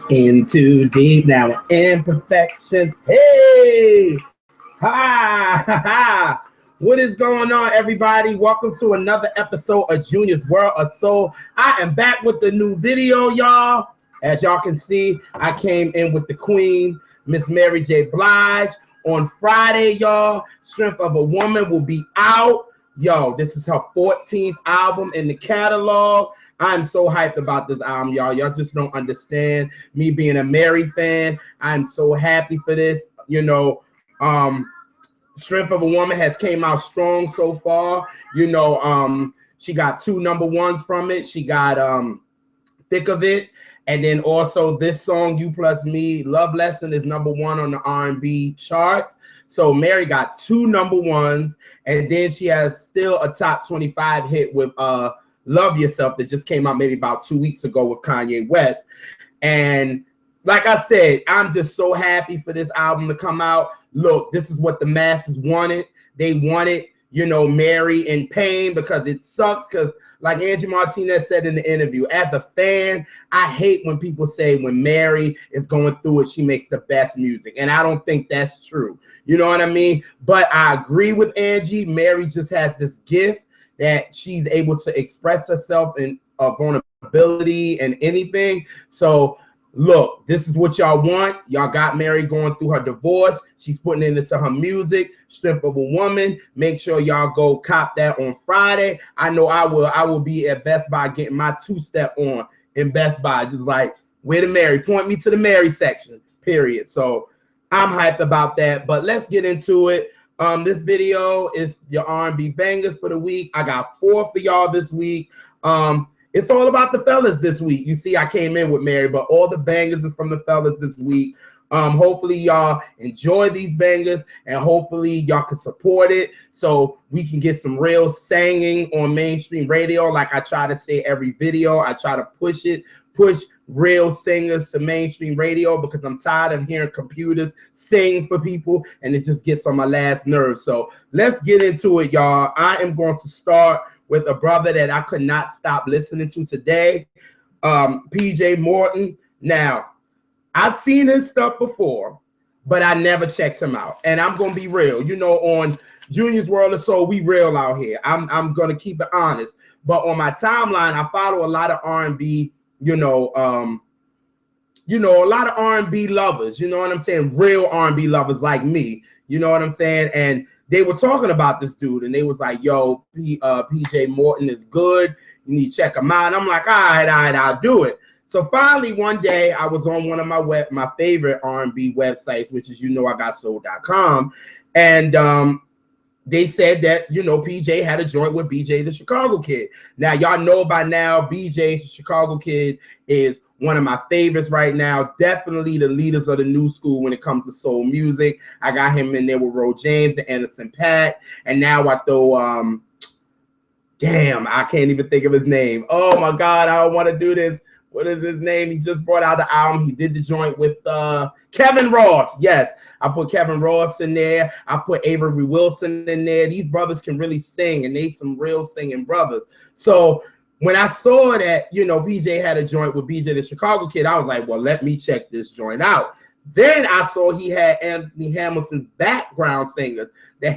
In too deep now, imperfections. Hey, ha, ha, ha. What is going on, everybody? Welcome to another episode of Junior's World of Soul. I am back with the new video, y'all. As y'all can see, I came in with the queen, Miss Mary J. Blige. On Friday, y'all, Strength of a Woman will be out. Yo, this is her 14th album in the catalog. I'm so hyped about this album, y'all. Y'all just don't understand. Me being a Mary fan, I'm so happy for this. You know, Strength of a Woman has came out strong so far. You know, she got 2 number ones from it. She got Thick of It. And then also this song, You Plus Me, Love Lesson, is number 1 on the R&B charts. So Mary got 2 number ones. And then she has still a top 25 hit with Love Yourself that just came out maybe about 2 weeks ago with Kanye West. And like I said, I'm just so happy for this album to come out. Look, this is what the masses wanted. They wanted, you know, Mary in pain, because it sucks. Because like Angie Martinez said in the interview, as a fan, I hate when people say when Mary is going through it, she makes the best music. And I don't think that's true. You know what I mean? But I agree with Angie. Mary just has this gift that she's able to express herself in vulnerability and anything. So look, this is what y'all want. Y'all got Mary going through her divorce. She's putting it into her music, Strength of a Woman. Make sure y'all go cop that on Friday. I know I will. I will be at Best Buy getting my 2-step on in Best Buy. Just like, where the Mary? Point me to the Mary section, period. So I'm hyped about that. But let's get into it. This video is your R&B bangers for the week. I got 4 for y'all this week. It's all about the fellas this week. You see, I came in with Mary, but all the bangers is from the fellas this week. Hopefully y'all enjoy these bangers, and hopefully y'all can support it so we can get some real singing on mainstream radio. Like I try to say every video, I try to push real singers to mainstream radio, because I'm tired of hearing computers sing for people, and it just gets on my last nerve. So let's get into it, y'all. I am going to start with a brother that I could not stop listening to today, PJ Morton. Now, I've seen his stuff before, but I never checked him out. And I'm going to be real. You know, on Junior's World of Soul, we real out here. I'm going to keep it honest. But on my timeline, I follow a lot of R&B, a lot of R&B lovers. You know what I'm saying? Real R&B lovers like me. You know what I'm saying? And they were talking about this dude, and they was like, yo, PJ Morton is good. You need to check him out. And I'm like, all right, I'll do it. So finally, one day, I was on one of my favorite R&B websites, which is IGotSoul.com. And they said that, PJ had a joint with BJ the Chicago Kid. Now, y'all know by now, BJ the Chicago Kid is one of my favorites right now. Definitely the leaders of the new school when it comes to soul music. I got him in there with Ro James and Anderson .Paak. And now I throw, damn, I can't even think of his name. Oh my God, I don't want to do this. What is his name? He just brought out the album. He did the joint with Kevin Ross. Yes, I put Kevin Ross in there. I put Avery Wilson in there. These brothers can really sing, and they some real singing brothers. So when I saw that, PJ had a joint with BJ the Chicago Kid, I was like, well, let me check this joint out. Then I saw he had Anthony Hamilton's background singers, the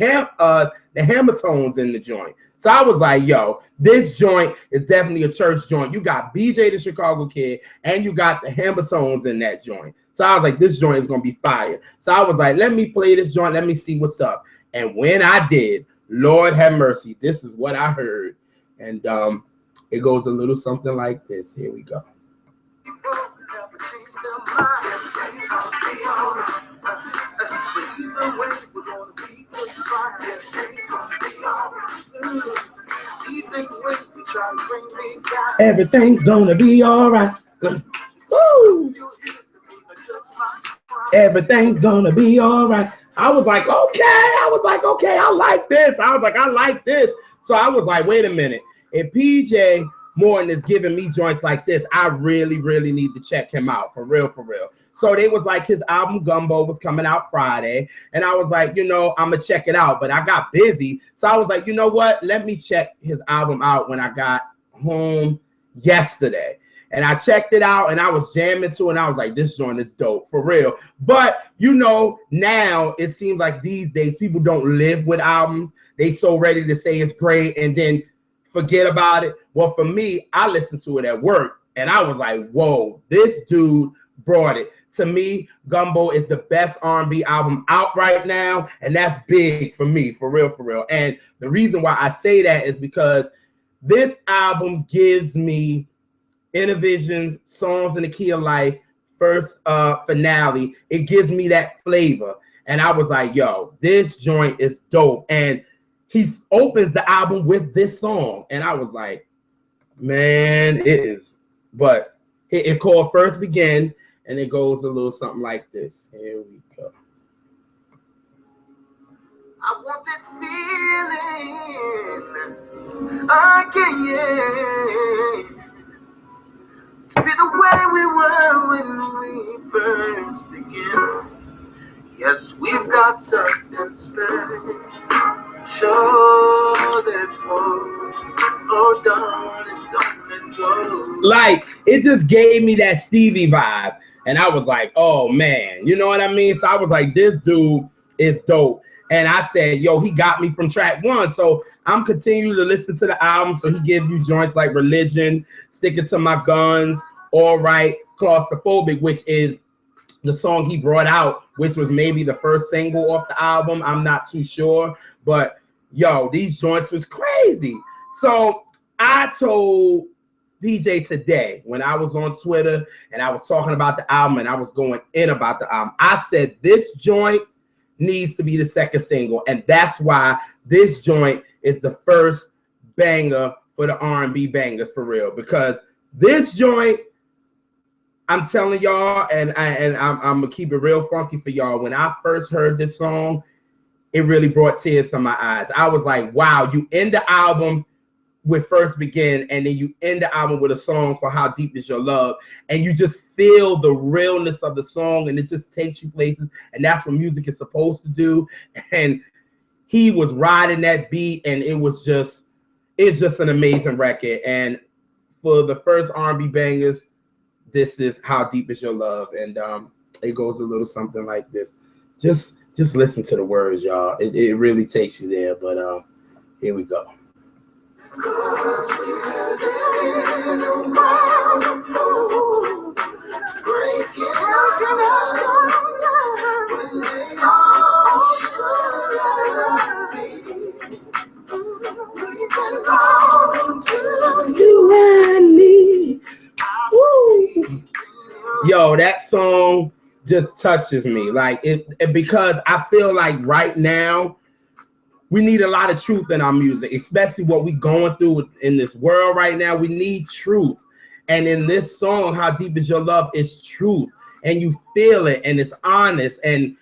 Hamiltones in the joint. So I was like, yo, this joint is definitely a church joint. You got BJ the Chicago Kid, and you got the Hamiltones in that joint. So I was like, this joint is going to be fire. So I was like, let me play this joint. Let me see what's up. And when I did, Lord have mercy, this is what I heard. And it goes a little something like this. Here we go. Everything's gonna be all right. Woo! Everything's gonna be all right. I was like, okay. I like this. I like this. So I was like, wait a minute. If PJ Morton is giving me joints like this, I really, really need to check him out. For real. So they was like, his album Gumbo was coming out Friday. And I was like, you know, I'm going to check it out. But I got busy. So I was like, you know what? Let me check his album out when I got home yesterday. And I checked it out and I was jamming to it. And I was like, this joint is dope, for real. But, you know, now it seems like these days people don't live with albums. They so ready to say it's great and then forget about it. Well, for me, I listened to it at work. And I was like, whoa, this dude brought it. To me, Gumbo is the best R&B album out right now. And that's big for me, for real, for real. And the reason why I say that is because this album gives me Intervision's Songs in the Key of Life first finale. It gives me that flavor. And I was like, yo, this joint is dope. And he opens the album with this song. And I was like, man, it is. But it called First Begin. And it goes a little something like this. Here we go. I want that feeling again. To be the way we were when we first began. Yes, we've got something special that's more. Oh, darling, don't let go. Like, it just gave me that Stevie vibe. And I was like, oh, man. You know what I mean? So I was like, this dude is dope. And I said, yo, he got me from track one. So I'm continuing to listen to the album. So he gives you joints like Religion, Sticking to My Guns, All Right, Claustrophobic, which is the song he brought out, which was maybe the first single off the album. I'm not too sure. But, yo, these joints was crazy. So I told PJ today when I was on Twitter and I was talking about the album and I was going in about the album, I said this joint needs to be the second single, and that's why this joint is the first banger for the R&B bangers, for real, because this joint, I'm telling y'all, and I'm gonna keep it real funky for y'all. When I first heard this song, it really brought tears to my eyes. I was like, wow, you end the album with First Begin, and then you end the album with a song called How Deep Is Your Love, and you just feel the realness of the song, and it just takes you places, and that's what music is supposed to do. And he was riding that beat, and it's just an amazing record. And for the first R&B bangers, this is How Deep Is Your Love, and it goes a little something like this. Just listen to the words, y'all. It really takes you there. But here we go. Cause we live in a world of fools, breaking us down when they all should let us be. We belong to You and me. Woo. Yo, that song just touches me. Like it because I feel like right now we need a lot of truth in our music, especially what we're going through in this world right now. We need truth. And in this song, How Deep Is Your Love, is truth. And you feel it, and it's honest. And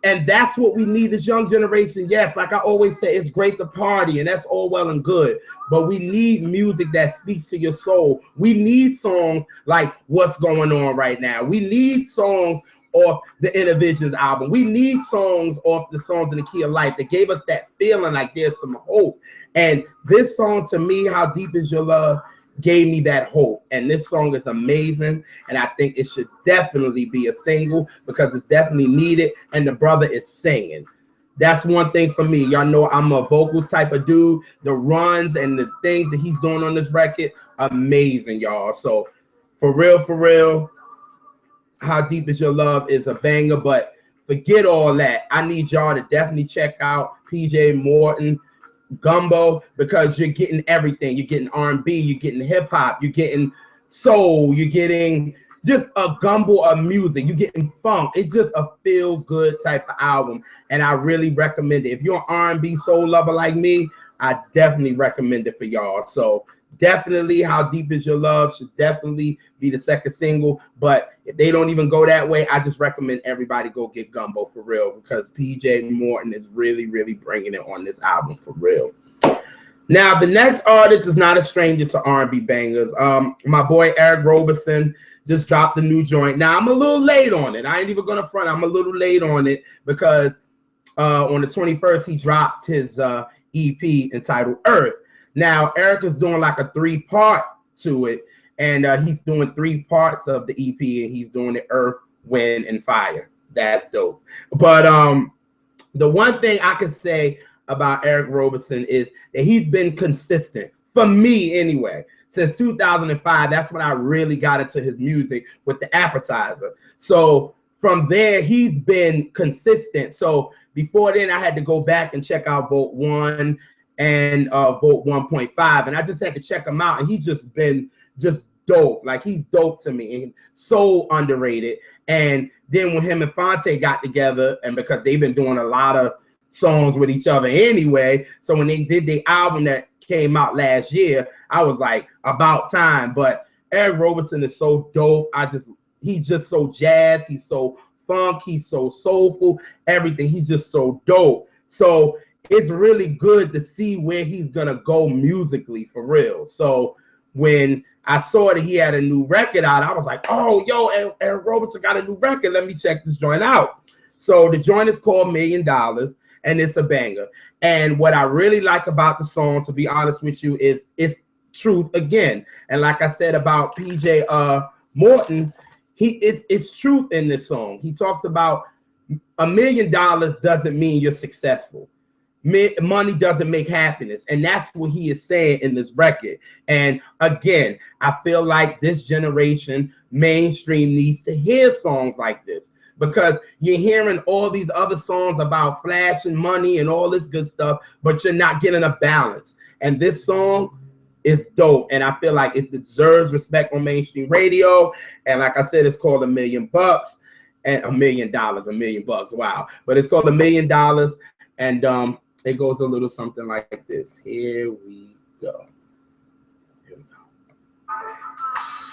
that's what we need as young generation. Yes, like I always say, it's great to party, and that's all well and good. But we need music that speaks to your soul. We need songs like What's Going On Right Now. We need songs off the Intervision's album. We need songs off the Songs in the Key of Life that gave us that feeling like there's some hope. And this song, to me, How Deep Is Your Love, gave me that hope. And this song is amazing. And I think it should definitely be a single because it's definitely needed. And the brother is singing. That's one thing for me. Y'all know I'm a vocals type of dude. The runs and the things that he's doing on this record, amazing, y'all. So for real, How Deep Is Your Love is a banger, but forget all that. I need y'all to definitely check out PJ Morton Gumbo, because you're getting everything. You're getting R&B, you're getting hip hop, you're getting soul, you're getting just a gumbo of music, you're getting funk. It's just a feel good type of album, and I really recommend it. If you're an R&B soul lover like me, I definitely recommend it for y'all. So definitely How Deep Is Your Love should definitely be the second single. But if they don't even go that way, I just recommend everybody go get Gumbo for real, because PJ Morton is really bringing it on this album for real. Now, the next artist is not a stranger to R&B bangers. My boy Eric Roberson just dropped a new joint. Now I'm a little late on it. I ain't even gonna front. I'm a little late on it because on the 21st he dropped his EP entitled Earth. Now Eric is doing like a 3-part to it, and he's doing 3 parts of the EP, and he's doing the Earth, Wind, and Fire. That's dope. But the one thing I can say about Eric Roberson is that he's been consistent, for me anyway. Since 2005, that's when I really got into his music with The Appetizer. So from there, he's been consistent. So before then, I had to go back and check out Vote 1 and Vote 1.5. And I just had to check him out. And he's just been just dope. Like, he's dope to me and so underrated. And then when him and Fonte got together, and because they've been doing a lot of songs with each other anyway, so when they did the album that came out last year, I was like, about time. But Eric Roberson is so dope. He's just so jazz. He's so funk. He's so soulful. Everything. He's just so dope. So it's really good to see where he's gonna go musically, for real. So when I saw that he had a new record out, I was like, oh, yo, Eric Roberson got a new record. Let me check this joint out. So the joint is called $1 Million, and it's a banger. And what I really like about the song, to be honest with you, is it's truth again. And like I said about PJ Morton, it's truth in this song. He talks about $1 million doesn't mean you're successful. Money doesn't make happiness. And that's what he is saying in this record. And again, I feel like this generation mainstream needs to hear songs like this, because you're hearing all these other songs about flashing money and all this good stuff, but you're not getting a balance. And this song is dope, and I feel like it deserves respect on mainstream radio. And like I said, it's called $1 million, and $1 million, $1 million bucks. Wow. But it's called $1 million, and it goes a little something like this. Here we go.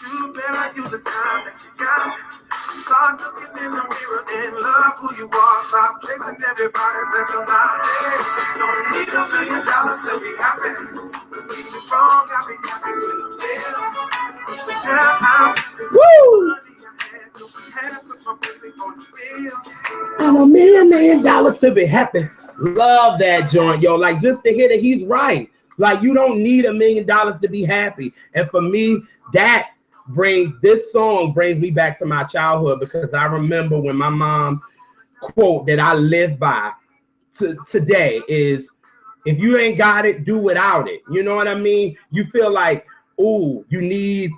You better use the time that you got. Start looking in the mirror and love who you are. Stop chasing everybody that's around there. Don't need $1 million to be happy. Keep it strong, I'll be happy with a Woo! And $1 million to be happy. Love that joint, yo. Like, just to hear that he's right. Like, you don't need $1 million to be happy. And for me, this song brings me back to my childhood, because I remember when my mom quote that I live by today is, if you ain't got it, do without it. You know what I mean? You feel like, ooh, you need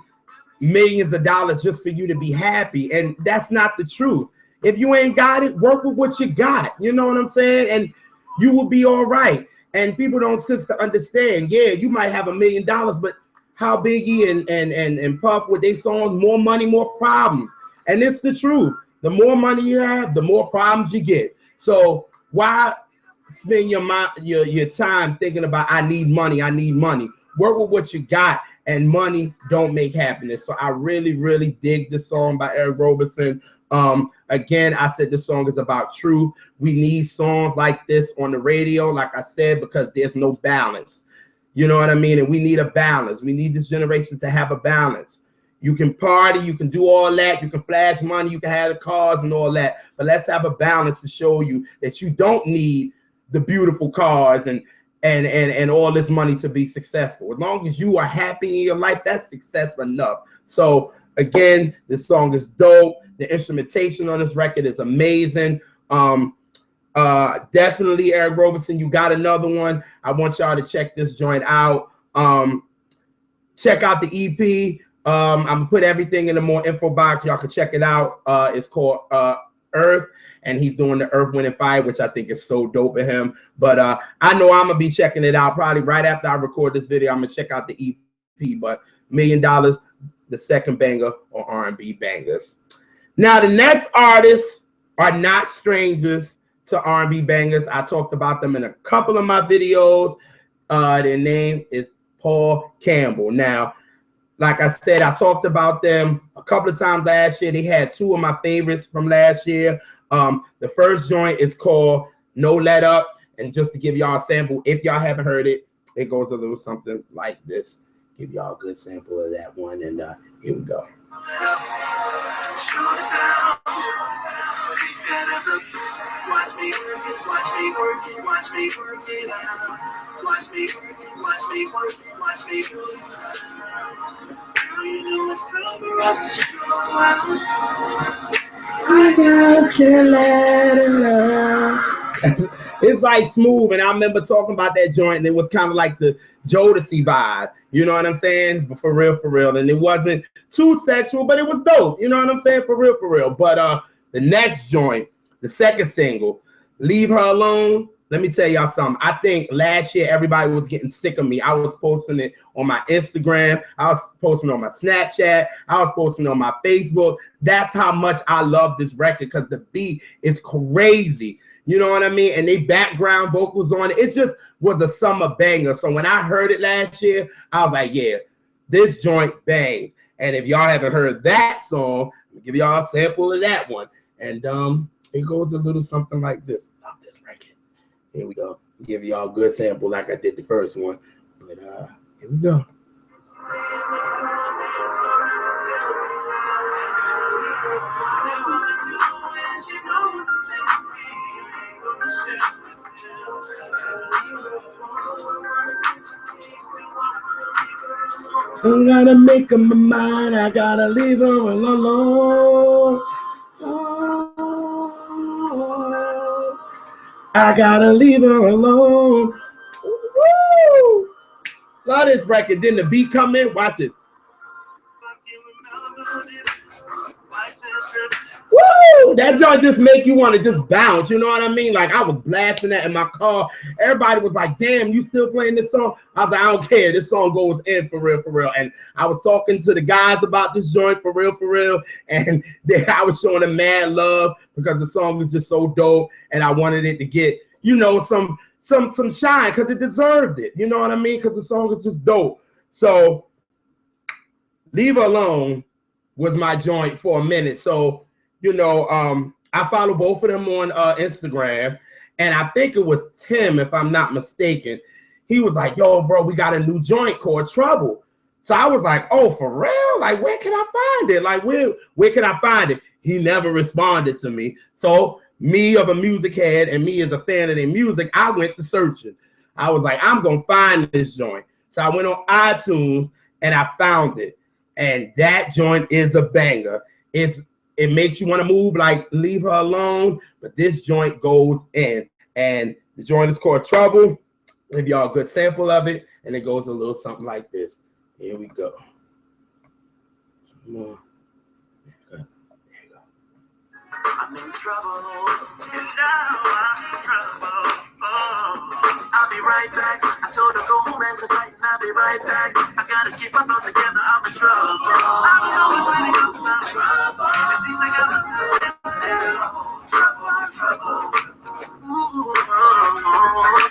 millions of dollars just for you to be happy. And that's not the truth. If you ain't got it, work with what you got. You know what I'm saying? And you will be all right. And people don't sit to understand. Yeah, you might have $1 million, but how Biggie and Puff with their songs, more money, more problems. And it's the truth. The more money you have, the more problems you get. So why spend your time thinking about, I need money, I need money? Work with what you got, and money don't make happiness. So I really, really dig this song by Eric Roberson. Again, I said this song is about truth. We need songs like this on the radio, like I said, because there's no balance. You know what I mean? And we need a balance. We need this generation to have a balance. You can party, you can do all that, you can flash money, you can have the cars and all that, but let's have a balance to show you that you don't need the beautiful cars and all this money to be successful. As long as you are happy in your life, that's success enough. So again, this song is dope. The instrumentation on this record is amazing. Definitely Eric Roberson, you got another one. I want y'all to check this joint out. Check out the EP. I'm gonna put everything in the more info box. Y'all can check it out. It's called Earth, and he's doing the Earth, Wind, and Fire, which I think is so dope of him. But I know I'm gonna be checking it out probably right after I record this video. I'm gonna check out the EP. But $1 million, the second banger on R&B bangers. Now the next artists are not strangers to R&B bangers. I talked about them in a couple of my videos. Their name is Paul Campbell. Now, like I said, I talked about them a couple of times last year. They had two of my favorites from last year. The first joint is called No Let Up. And just to give y'all a sample, if y'all haven't heard it, it goes a little something like this. Give y'all a good sample of that one. And here we go. I just can't let it out. It's like smooth, and I remember talking about that joint, and it was kind of like the Jodeci vibe, you know what I'm saying? But for real, and it wasn't too sexual, but it was dope, you know what I'm saying? For real. But the next joint, the second single, Leave Her Alone. Let me tell y'all something. I think last year everybody was getting sick of me. I was posting it on my Instagram. I was posting on my Snapchat. I was posting on my Facebook. That's how much I love this record because the beat is crazy. You know what I mean? And they background vocals on it. It just was a summer banger. So when I heard it last year, I was like, yeah, this joint bangs. And if y'all haven't heard that song, I'll give y'all a sample of that one. And it goes a little something like this. Love this record. Here we go. Give y'all a good sample like I did the first one. But here we go. I gotta make up my mind. I gotta leave her alone. I gotta leave her alone. Woo! Love this record. Then the beat come in. Watch it. Woo! That joint just make you want to just bounce. You know what I mean? Like I was blasting that in my car. Everybody was like, "Damn, you still playing this song?" I was like, "I don't care. This song goes in for real." And I was talking to the guys about this joint for real. And I was showing them mad love because the song was just so dope, and I wanted it to get, you know, some shine because it deserved it. You know what I mean? Because the song is just dope. So, Leave Her Alone was my joint for a minute. So, you know, I follow both of them on Instagram, and I think it was Tim, if I'm not mistaken. He was like, "Yo, bro, we got a new joint called Trouble." So I was like, "Oh, for real? Like, where can I find it? Like, where can I find it?" He never responded to me. So me of a music head and me as a fan of their music, I went to searching. I was like, I'm gonna find this joint. So I went on iTunes and I found it. And that joint is a banger. It makes you want to move like Leave Her Alone, but this joint goes in. And the joint is called Trouble. I'll give y'all a good sample of it, and it goes a little something like this. Here we go. Come on. There you go. I'm in trouble, and now I'm in trouble. Oh, I'll be right back. I told her go home and sit tight, and I'll be right back. I gotta keep my thoughts together. I'm in trouble. I don't know which way to go 'cause I'm in trouble. It seems like I'm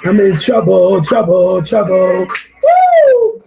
I'm in trouble. Woo!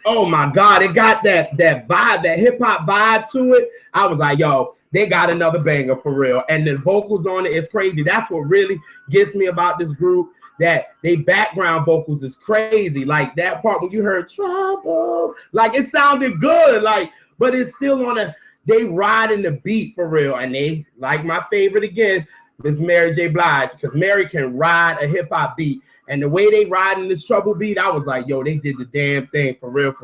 Oh my God, it got that vibe, that hip hop vibe to it. I was like, yo, they got another banger for real. And the vocals on it is crazy. That's what really gets me about this group, that they background vocals is crazy. Like that part when you heard Trouble, like it sounded good, like, but it's still on they riding the beat for real. And they, like my favorite again, is Mary J. Blige, because Mary can ride a hip hop beat. And the way they riding this Trouble beat, I was like, yo, they did the damn thing for real.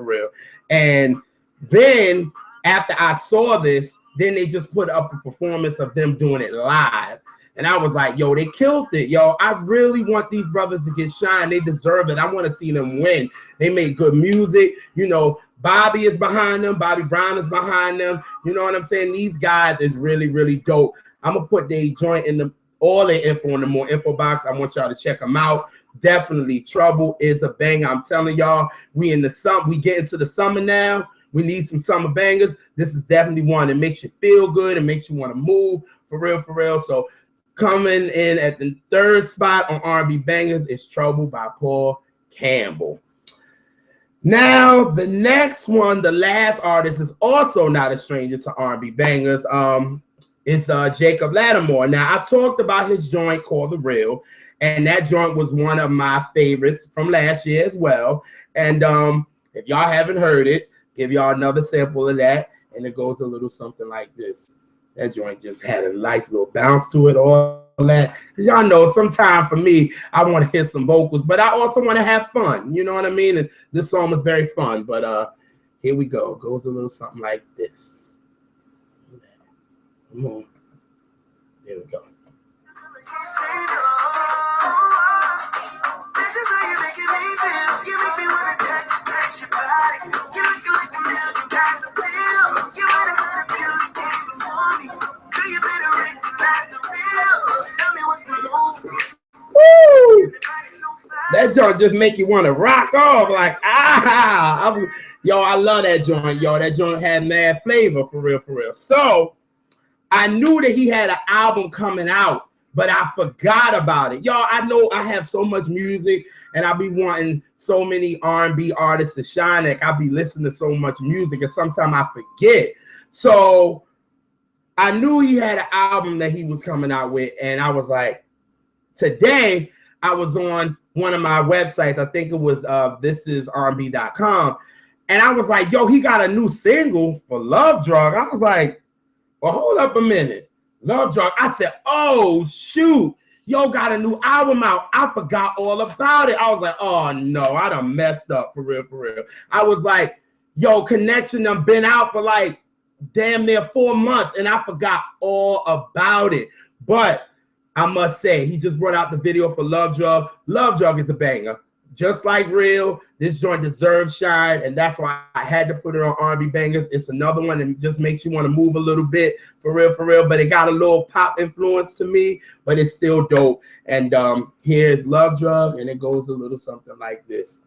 And then after I saw this, then they just put up a performance of them doing it live. And I was like, yo, they killed it, yo. I really want these brothers to get shine. They deserve it. I want to see them win. They make good music. You know, Bobby is behind them. Bobby Brown is behind them. You know what I'm saying? These guys is really, really dope. I'm going to put their joint in all their info in the more info box. I want y'all to check them out. Definitely Trouble is a banger. I'm telling y'all, we in the summer, we get into the summer now. We need some summer bangers. This is definitely one that makes you feel good and makes you want to move for real. So coming in at the third spot on R&B bangers is Trouble by Paul Campbell. Now the next one, the last artist, is also not a stranger to R&B bangers. It's Jacob Latimore. Now I talked about his joint called The Real. And that joint was one of my favorites from last year as well. And if y'all haven't heard it, give y'all another sample of that. and it goes a little something like this. That joint just had a nice little bounce to it, all that. Because y'all know, sometimes for me, I want to hear some vocals, but I also want to have fun. You know what I mean? And this song was very fun. But here we go. It goes a little something like this. Come on. There we go. Woo! That joint just make you want to rock off like yo, I love that joint. Yo, that joint had mad flavor for real, for real. So I knew that he had an album coming out, but I forgot about it. Y'all, I know I have so much music and I be wanting so many R&B artists to shine. Like I be listening to so much music and sometimes I forget. So I knew he had an album that he was coming out with, and I was like, today I was on one of my websites. I think it was thisisrnb.com, and I was like, yo, he got a new single for Love Drug. I was like, well, hold up a minute. Love Drug. I said, oh, shoot. Yo, got a new album out. I forgot all about it. I was like, oh, no, I done messed up for real, for real. I was like, yo, Connection done been out for like damn near 4 months, and I forgot all about it. But I must say, he just brought out the video for Love Drug. Love Drug is a banger. Just like Real, this joint deserves shine, and that's why I had to put it on R&B Bangers. It's another one that just makes you want to move a little bit, for real, but it got a little pop influence to me, but it's still dope. And here's Love Drug, and it goes a little something like this.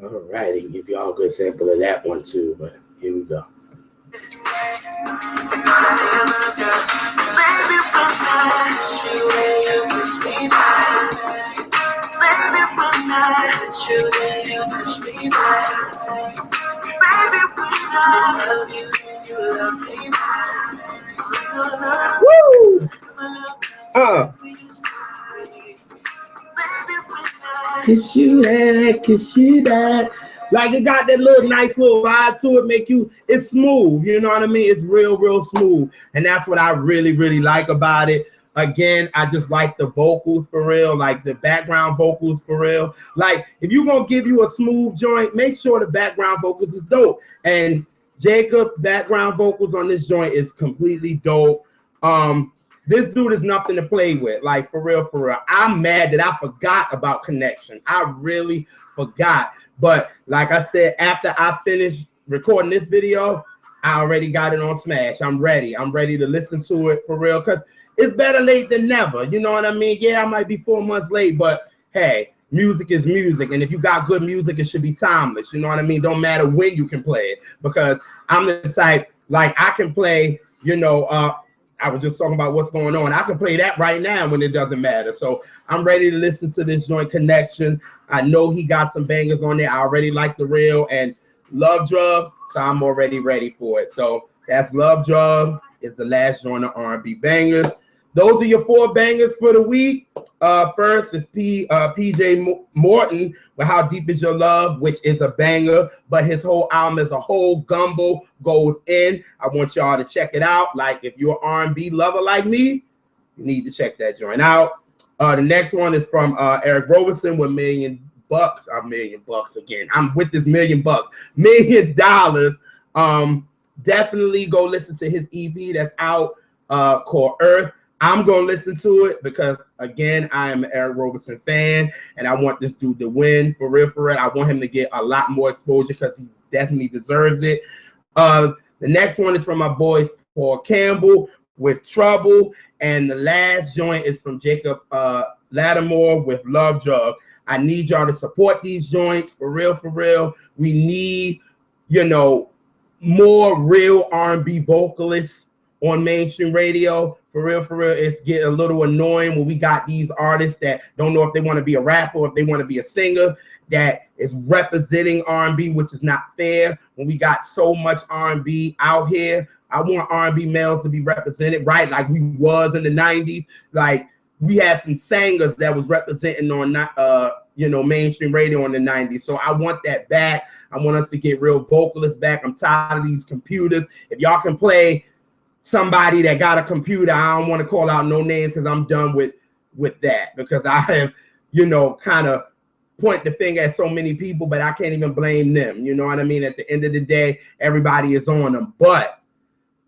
All right, I can give y'all a good sample of that one too, but here we go. Woo! Kiss you that, kiss you that. Like it got that little nice little vibe to it, make you, it's smooth, you know what I mean? It's real smooth. And that's what I really like about it. Again, I just like the vocals for real, like the background vocals for real. Like if you're gonna give you a smooth joint, make sure the background vocals is dope. And Jacob background vocals on this joint is completely dope. This dude is nothing to play with, like for real. I'm mad that I forgot about Connection. I really forgot. But like I said, after I finished recording this video, I already got it on Smash. I'm ready to listen to it for real, because it's better late than never. You know what I mean? Yeah, I might be 4 months late, but hey, music is music. And if you got good music, it should be timeless. You know what I mean? Don't matter when you can play it, because I'm the type, like I can play, you know, I was just talking about what's going on. I can play that right now when it doesn't matter. So I'm ready to listen to this joint Connection. I know he got some bangers on there. I already like the Real and Love Drug, so I'm already ready for it. So that's Love Drug. Is the last joint of R&B Bangers. Those are your 4 bangers for the week. First is PJ Morton with How Deep Is Your Love, which is a banger, but his whole album as a whole, Gumbo, goes in. I want y'all to check it out. Like if you're an R&B lover like me, you need to check that joint out. The next one is from Eric Roberson with $1 million. $1 million again. I'm with this $1 million. $1 million. Definitely go listen to his EP that's out called Earth. I'm going to listen to it because, again, I am an Eric Roberson fan, and I want this dude to win for real. I want him to get a lot more exposure because he definitely deserves it. The next one is from my boy Paul Campbell with Trouble, and the last joint is from Jacob Latimore with Love Drug. I need y'all to support these joints for real. We need, you know, more real R&B vocalists on mainstream radio. For real, it's getting a little annoying when we got these artists that don't know if they want to be a rapper or if they want to be a singer that is representing R&B, which is not fair. When we got so much R&B out here, I want R&B males to be represented, right? Like we was in the 90s. Like we had some singers that was representing on, you know, mainstream radio in the 90s. So I want that back. I want us to get real vocalists back. I'm tired of these computers. If y'all can play somebody that got a computer, I don't want to call out no names because I'm done with that, because I have, you know, kind of point the finger at so many people, but I can't even blame them. You know what I mean? At the end of the day, everybody is on them. But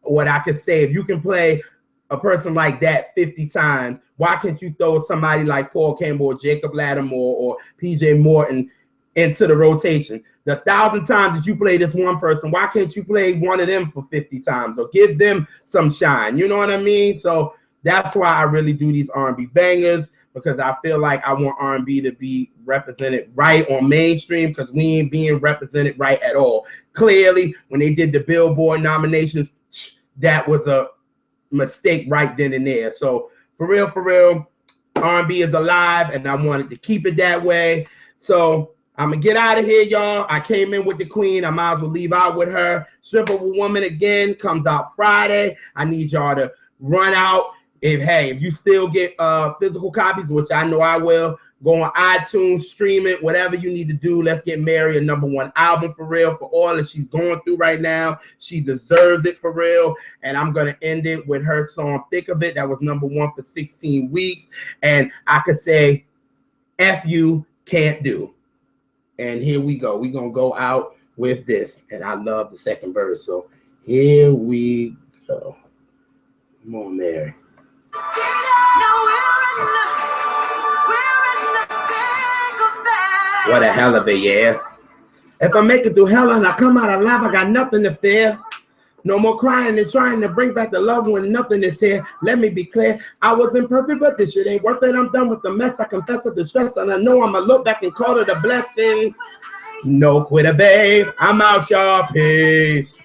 what I could say, if you can play a person like that 50 times, why can't you throw somebody like Paul Campbell or Jacob Latimore or PJ Morton into the rotation? The 1,000 times that you play this one person, why can't you play one of them for 50 times or give them some shine? You know what I mean? So that's why I really do these R&B bangers, because I feel like I want R&B to be represented right on mainstream, because we ain't being represented right at all. Clearly, when they did the Billboard nominations, that was a mistake right then and there. So for real, R&B is alive, and I wanted to keep it that way. So I'm gonna get out of here, y'all. I came in with the queen. I might as well leave out with her. Strip of a Woman again comes out Friday. I need y'all to run out. If you still get physical copies, which I know I will, go on iTunes, stream it, whatever you need to do. Let's get Mary a #1 album for real, for all that she's going through right now. She deserves it for real. And I'm going to end it with her song Thick of It. That was #1 for 16 weeks. And I could say, F you, can't do. And here we go. We're going to go out with this. And I love the second verse. So here we go. Come on, Mary. What a hell of a year. If I make it through hell and I come out alive, I got nothing to fear. No more crying and trying to bring back the love when nothing is here. Let me be clear. I wasn't perfect, but this shit ain't worth it. I'm done with the mess. I confess the distress, and I know I'm going to look back and call it a blessing. No quitter, babe. I'm out, y'all. Peace.